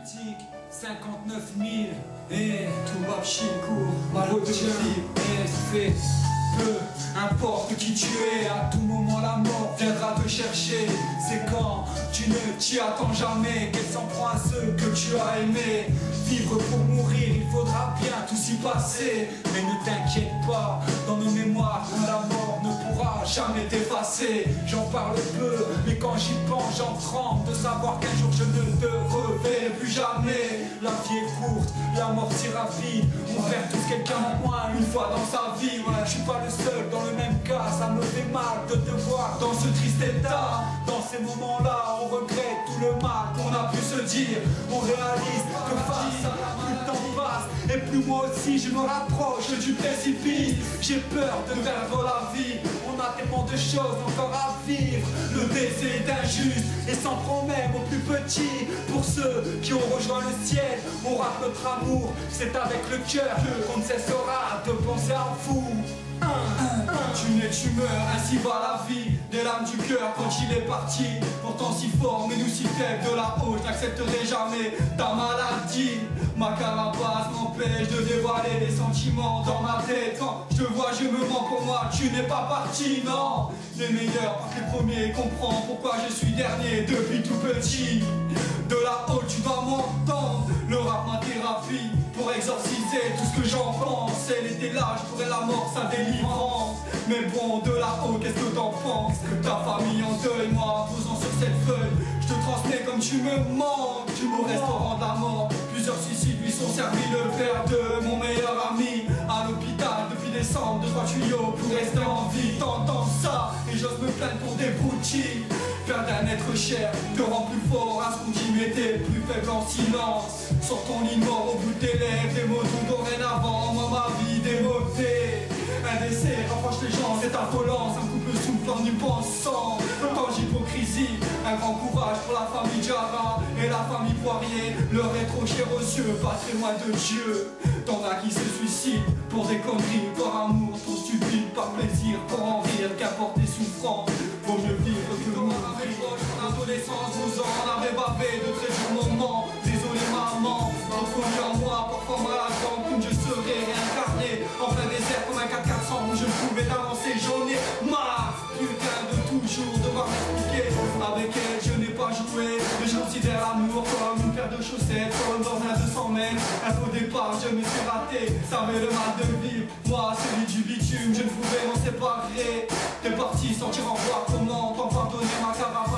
Tic, 59 000 et tout va chico, retiens et fait peu importe qui tu es, à tout moment la mort viendra te chercher. C'est quand tu ne t'y attends jamais qu'elle s'en prend à ceux que tu as aimés. Vivre pour mourir, il faudra bien tout s'y passer. Mais ne t'inquiète pas, dans nos mémoires, la mort ne pourra jamais t'effacer. J'en parle peu, mais quand j'y pense, j'en tremble de savoir qu'un jour je ne te reverrai plus jamais. La vie est courte, la mort si rapide. On perd tous quelqu'un en moins une fois dans sa vie. Ouais, je suis pas le seul dans le même cas, ça me fait mal de te voir dans ce triste état. Dans ces moments-là, on regrette tout le mal qu'on a pu se dire. On réalise que face à la plus le temps passe, et plus moi aussi je me rapproche du précipice. J'ai peur de perdre la vie. On a tellement de choses encore à vivre. Le décès est injuste et s'en prend même aux plus petits. Pour ceux qui ont rejoint le ciel, on rate notre amour. C'est avec le cœur qu'on ne cessera de penser à vous. Tu nais, tu meurs, ainsi va la vie. Des larmes du cœur quand il est parti. Pourtant si fort, mais nous si faibles de la haut. Je n'accepterai jamais ta maladie. Ma carapace m'empêche de dévoiler les sentiments dans ma tête. Quand je te vois, je me mens pour moi. Tu n'es pas parti, non. Les meilleurs partent les premiers. Comprends pourquoi je suis dernier depuis tout petit. De la haute, tu dois m'entendre. Le rap, ma thérapie. Pour exorciser tout ce que j'en pense. Elle était là, je pourrais la mort, sa délivrance. Mais bon, de là-haut, qu'est-ce que t'en penses? Ta famille en deuil, moi, posant sur cette feuille, je te transmets comme tu me manques. Au restaurant de la mort, plusieurs suicides lui sont servis. Le père de mon meilleur ami à l'hôpital depuis décembre, 2-3 tuyaux pour rester en vie. T'entends ça et j'ose me plaindre pour des broutilles. Perdre un être cher te rend plus fort à ce qu'on dit, mais t'es plus faible en silence. Sors ton lit mort au bout de tes lèvres, des mots tout dorénavant, moi ma vie démodée. Un décès rapproche les gens, c'est affolant, ça me coupe le souffle en y pensant. Tant d'hypocrisie, un grand courage pour la famille Jara et la famille Poirier. Leur est trop cher aux yeux, patrimoine de Dieu. T'en as qui se suicident pour des conneries, par amour, trop stupide, par plaisir, pour en rire, qu'importe les souffrances. Vaut mieux vivre que mourir. En adolescence, vous en avez bavé de très beaux moments. Désolé maman, trop folie en moi, parfois malade, comme je serais réincarné en plein désert comme un 4x400 où je pouvais t'avancer. J'en ai marre, putain de toujours devoir m'expliquer. Avec elle, je n'ai pas joué, mais je considère l'amour comme une paire de chaussettes, comme dans un 200 mètres. Un faux départ, je me suis raté, ça avait le mal de vivre. Moi, celui du bitume, je ne pouvais m'en séparer. T'es parti, sentir en voir comment t'en pardonner ma carapace.